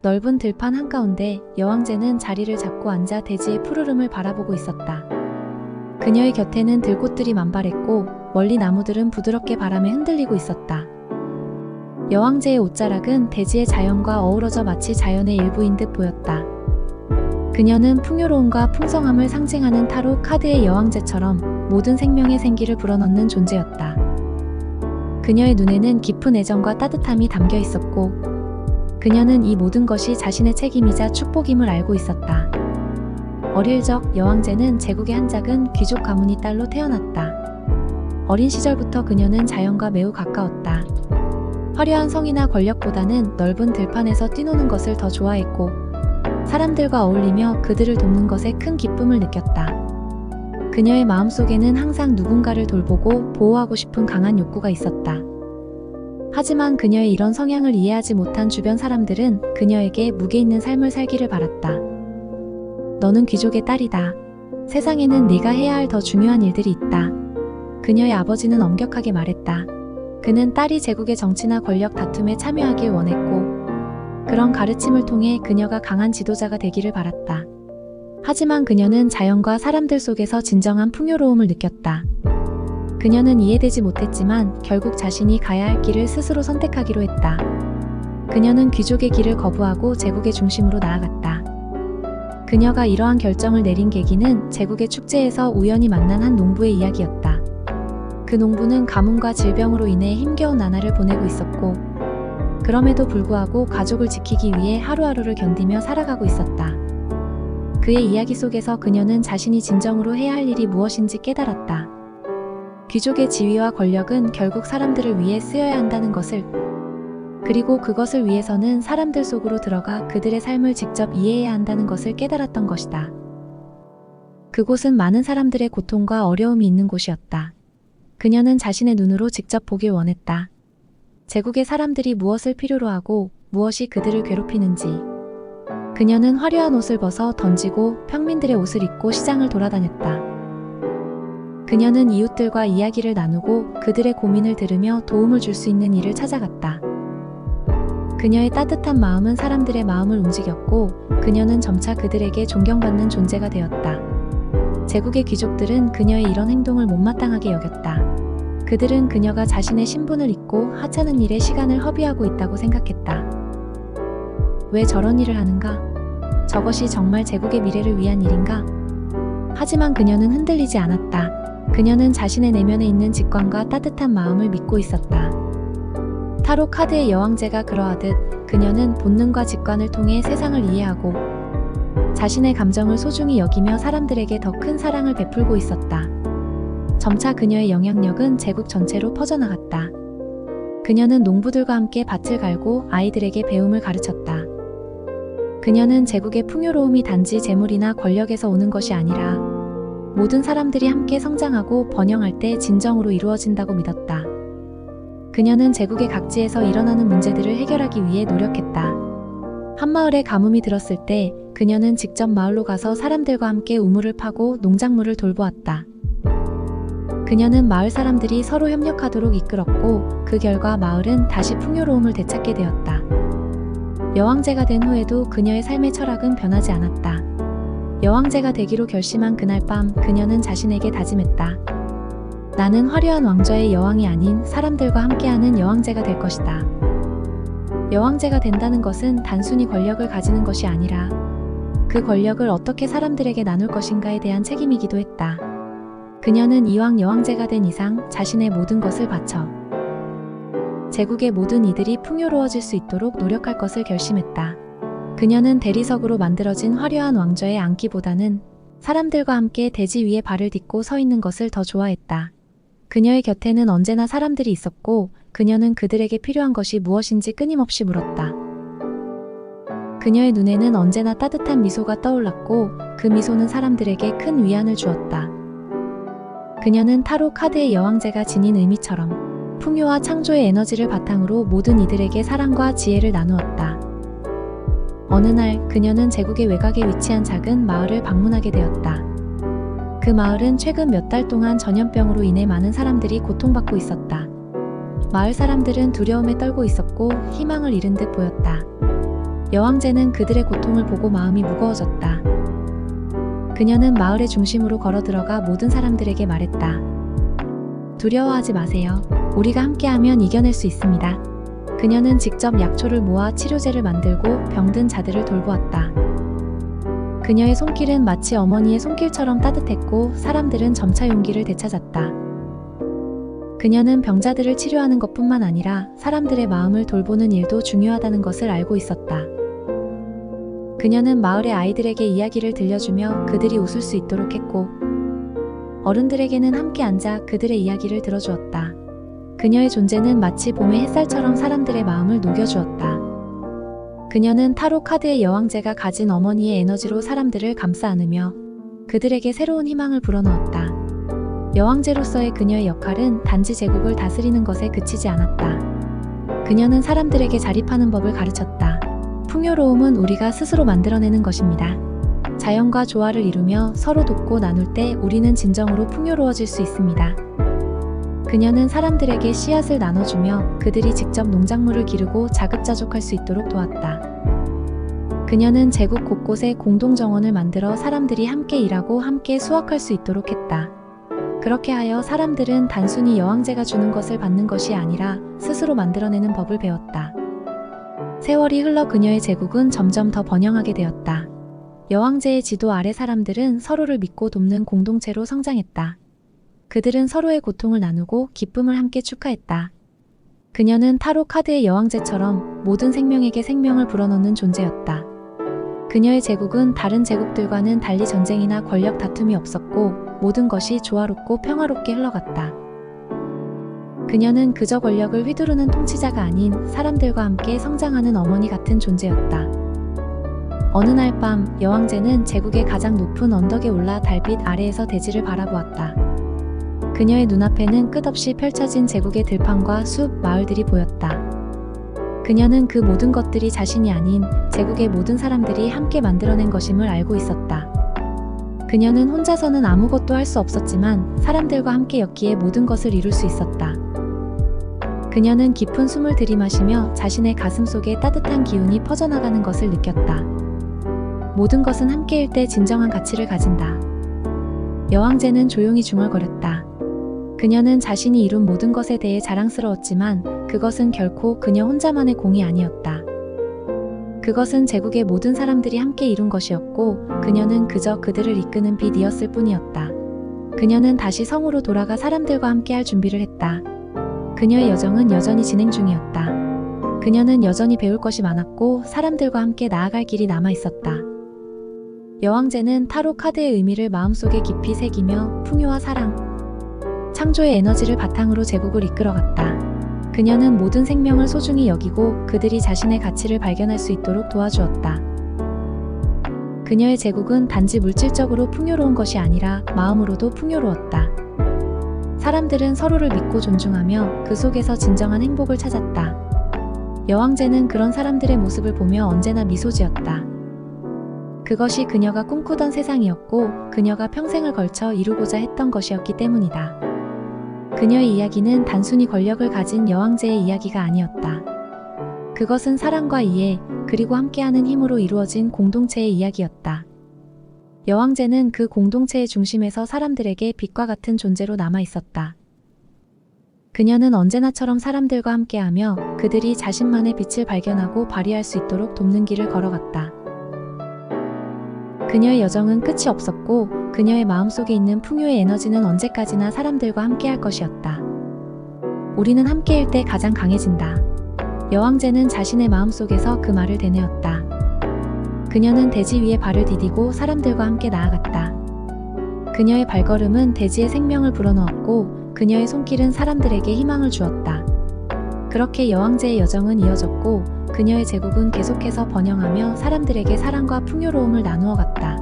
넓은 들판 한가운데 여왕제는 자리를 잡고 앉아 대지의 푸르름을 바라보고 있었다. 그녀의 곁에는 들꽃들이 만발했고 멀리 나무들은 부드럽게 바람에 흔들리고 있었다. 여왕제의 옷자락은 대지의 자연과 어우러져 마치 자연의 일부인 듯 보였다. 그녀는 풍요로움과 풍성함을 상징하는 타로 카드의 여왕제처럼 모든 생명의 생기를 불어넣는 존재였다. 그녀의 눈에는 깊은 애정과 따뜻함이 담겨 있었고 그녀는 이 모든 것이 자신의 책임이자 축복임을 알고 있었다. 어릴 적 여왕제는 제국의 한 작은 귀족 가문의 딸로 태어났다. 어린 시절부터 그녀는 자연과 매우 가까웠다. 화려한 성이나 권력보다는 넓은 들판에서 뛰노는 것을 더 좋아했고 사람들과 어울리며 그들을 돕는 것에 큰 기쁨을 느꼈다. 그녀의 마음속에는 항상 누군가를 돌보고 보호하고 싶은 강한 욕구가 있었다. 하지만 그녀의 이런 성향을 이해하지 못한 주변 사람들은 그녀에게 무게 있는 삶을 살기를 바랐다. 너는 귀족의 딸이다. 세상에는 네가 해야 할 더 중요한 일들이 있다. 그녀의 아버지는 엄격하게 말했다. 그는 딸이 제국의 정치나 권력 다툼에 참여하길 원했고 그런 가르침을 통해 그녀가 강한 지도자가 되기를 바랐다. 하지만 그녀는 자연과 사람들 속에서 진정한 풍요로움을 느꼈다. 그녀는 이해되지 못했지만 결국 자신이 가야 할 길을 스스로 선택하기로 했다. 그녀는 귀족의 길을 거부하고 제국의 중심으로 나아갔다. 그녀가 이러한 결정을 내린 계기는 제국의 축제에서 우연히 만난 한 농부의 이야기였다. 그 농부는 가뭄과 질병으로 인해 힘겨운 나날을 보내고 있었고 그럼에도 불구하고 가족을 지키기 위해 하루하루를 견디며 살아가고 있었다. 그의 이야기 속에서 그녀는 자신이 진정으로 해야 할 일이 무엇인지 깨달았다. 귀족의 지위와 권력은 결국 사람들을 위해 쓰여야 한다는 것을, 그리고 그것을 위해서는 사람들 속으로 들어가 그들의 삶을 직접 이해해야 한다는 것을 깨달았던 것이다. 그곳은 많은 사람들의 고통과 어려움이 있는 곳이었다. 그녀는 자신의 눈으로 직접 보길 원했다. 제국의 사람들이 무엇을 필요로 하고 무엇이 그들을 괴롭히는지. 그녀는 화려한 옷을 벗어 던지고 평민들의 옷을 입고 시장을 돌아다녔다. 그녀는 이웃들과 이야기를 나누고 그들의 고민을 들으며 도움을 줄 수 있는 일을 찾아갔다. 그녀의 따뜻한 마음은 사람들의 마음을 움직였고 그녀는 점차 그들에게 존경받는 존재가 되었다. 제국의 귀족들은 그녀의 이런 행동을 못마땅하게 여겼다. 그들은 그녀가 자신의 신분을 잊고 하찮은 일에 시간을 허비하고 있다고 생각했다. 왜 저런 일을 하는가? 저것이 정말 제국의 미래를 위한 일인가? 하지만 그녀는 흔들리지 않았다. 그녀는 자신의 내면에 있는 직관과 따뜻한 마음을 믿고 있었다. 타로 카드의 여왕제가 그러하듯 그녀는 본능과 직관을 통해 세상을 이해하고 자신의 감정을 소중히 여기며 사람들에게 더 큰 사랑을 베풀고 있었다. 점차 그녀의 영향력은 제국 전체로 퍼져나갔다. 그녀는 농부들과 함께 밭을 갈고 아이들에게 배움을 가르쳤다. 그녀는 제국의 풍요로움이 단지 재물이나 권력에서 오는 것이 아니라 모든 사람들이 함께 성장하고 번영할 때 진정으로 이루어진다고 믿었다. 그녀는 제국의 각지에서 일어나는 문제들을 해결하기 위해 노력했다. 한 마을에 가뭄이 들었을 때 그녀는 직접 마을로 가서 사람들과 함께 우물을 파고 농작물을 돌보았다. 그녀는 마을 사람들이 서로 협력하도록 이끌었고 그 결과 마을은 다시 풍요로움을 되찾게 되었다. 여왕제가 된 후에도 그녀의 삶의 철학은 변하지 않았다. 여왕제가 되기로 결심한 그날 밤 그녀는 자신에게 다짐했다. 나는 화려한 왕좌의 여왕이 아닌 사람들과 함께하는 여왕제가 될 것이다. 여왕제가 된다는 것은 단순히 권력을 가지는 것이 아니라 그 권력을 어떻게 사람들에게 나눌 것인가에 대한 책임이기도 했다. 그녀는 이왕 여왕제가 된 이상 자신의 모든 것을 바쳐 제국의 모든 이들이 풍요로워질 수 있도록 노력할 것을 결심했다. 그녀는 대리석으로 만들어진 화려한 왕좌에 앉기보다는 사람들과 함께 대지 위에 발을 딛고 서 있는 것을 더 좋아했다. 그녀의 곁에는 언제나 사람들이 있었고 그녀는 그들에게 필요한 것이 무엇인지 끊임없이 물었다. 그녀의 눈에는 언제나 따뜻한 미소가 떠올랐고 그 미소는 사람들에게 큰 위안을 주었다. 그녀는 타로 카드의 여왕제가 지닌 의미처럼 풍요와 창조의 에너지를 바탕으로 모든 이들에게 사랑과 지혜를 나누었다. 어느 날 그녀는 제국의 외곽에 위치한 작은 마을을 방문하게 되었다. 그 마을은 최근 몇 달 동안 전염병으로 인해 많은 사람들이 고통받고 있었다. 마을 사람들은 두려움에 떨고 있었고 희망을 잃은 듯 보였다. 여왕제는 그들의 고통을 보고 마음이 무거워졌다. 그녀는 마을의 중심으로 걸어 들어가 모든 사람들에게 말했다. 두려워하지 마세요. 우리가 함께하면 이겨낼 수 있습니다. 그녀는 직접 약초를 모아 치료제를 만들고 병든 자들을 돌보았다. 그녀의 손길은 마치 어머니의 손길처럼 따뜻했고 사람들은 점차 용기를 되찾았다. 그녀는 병자들을 치료하는 것뿐만 아니라 사람들의 마음을 돌보는 일도 중요하다는 것을 알고 있었다. 그녀는 마을의 아이들에게 이야기를 들려주며 그들이 웃을 수 있도록 했고 어른들에게는 함께 앉아 그들의 이야기를 들어주었다. 그녀의 존재는 마치 봄의 햇살처럼 사람들의 마음을 녹여주었다. 그녀는 타로 카드의 여왕제가 가진 어머니의 에너지로 사람들을 감싸 안으며 그들에게 새로운 희망을 불어넣었다. 여왕제로서의 그녀의 역할은 단지 제국을 다스리는 것에 그치지 않았다. 그녀는 사람들에게 자립하는 법을 가르쳤다. 풍요로움은 우리가 스스로 만들어내는 것입니다. 자연과 조화를 이루며 서로 돕고 나눌 때 우리는 진정으로 풍요로워질 수 있습니다. 그녀는 사람들에게 씨앗을 나눠주며 그들이 직접 농작물을 기르고 자급자족할 수 있도록 도왔다. 그녀는 제국 곳곳에 공동정원을 만들어 사람들이 함께 일하고 함께 수확할 수 있도록 했다. 그렇게 하여 사람들은 단순히 여왕제가 주는 것을 받는 것이 아니라 스스로 만들어내는 법을 배웠다. 세월이 흘러 그녀의 제국은 점점 더 번영하게 되었다. 여왕제의 지도 아래 사람들은 서로를 믿고 돕는 공동체로 성장했다. 그들은 서로의 고통을 나누고 기쁨을 함께 축하했다. 그녀는 타로 카드의 여왕제처럼 모든 생명에게 생명을 불어넣는 존재였다. 그녀의 제국은 다른 제국들과는 달리 전쟁이나 권력 다툼이 없었고 모든 것이 조화롭고 평화롭게 흘러갔다. 그녀는 그저 권력을 휘두르는 통치자가 아닌 사람들과 함께 성장하는 어머니 같은 존재였다. 어느 날 밤 여왕제는 제국의 가장 높은 언덕에 올라 달빛 아래에서 대지를 바라보았다. 그녀의 눈앞에는 끝없이 펼쳐진 제국의 들판과 숲, 마을들이 보였다. 그녀는 그 모든 것들이 자신이 아닌 제국의 모든 사람들이 함께 만들어낸 것임을 알고 있었다. 그녀는 혼자서는 아무것도 할 수 없었지만 사람들과 함께였기에 모든 것을 이룰 수 있었다. 그녀는 깊은 숨을 들이마시며 자신의 가슴 속에 따뜻한 기운이 퍼져나가는 것을 느꼈다. 모든 것은 함께일 때 진정한 가치를 가진다. 여왕제는 조용히 중얼거렸다. 그녀는 자신이 이룬 모든 것에 대해 자랑스러웠지만 그것은 결코 그녀 혼자만의 공이 아니었다. 그것은 제국의 모든 사람들이 함께 이룬 것이었고 그녀는 그저 그들을 이끄는 빛이었을 뿐이었다. 그녀는 다시 성으로 돌아가 사람들과 함께할 준비를 했다. 그녀의 여정은 여전히 진행 중이었다. 그녀는 여전히 배울 것이 많았고 사람들과 함께 나아갈 길이 남아있었다. 여왕제는 타로 카드의 의미를 마음속에 깊이 새기며 풍요와 사랑, 창조의 에너지를 바탕으로 제국을 이끌어갔다. 그녀는 모든 생명을 소중히 여기고 그들이 자신의 가치를 발견할 수 있도록 도와주었다. 그녀의 제국은 단지 물질적으로 풍요로운 것이 아니라 마음으로도 풍요로웠다. 사람들은 서로를 믿고 존중하며 그 속에서 진정한 행복을 찾았다. 여왕제는 그런 사람들의 모습을 보며 언제나 미소 지었다. 그것이 그녀가 꿈꾸던 세상이었고 그녀가 평생을 걸쳐 이루고자 했던 것이었기 때문이다. 그녀의 이야기는 단순히 권력을 가진 여왕제의 이야기가 아니었다. 그것은 사랑과 이해, 그리고 함께하는 힘으로 이루어진 공동체의 이야기였다. 여왕제는 그 공동체의 중심에서 사람들에게 빛과 같은 존재로 남아 있었다. 그녀는 언제나처럼 사람들과 함께하며 그들이 자신만의 빛을 발견하고 발휘할 수 있도록 돕는 길을 걸어갔다. 그녀의 여정은 끝이 없었고 그녀의 마음속에 있는 풍요의 에너지는 언제까지나 사람들과 함께할 것이었다. 우리는 함께일 때 가장 강해진다. 여왕제는 자신의 마음속에서 그 말을 되뇌었다. 그녀는 대지 위에 발을 디디고 사람들과 함께 나아갔다. 그녀의 발걸음은 대지의 생명을 불어넣었고 그녀의 손길은 사람들에게 희망을 주었다. 그렇게 여왕제의 여정은 이어졌고 그녀의 제국은 계속해서 번영하며 사람들에게 사랑과 풍요로움을 나누어 갔다.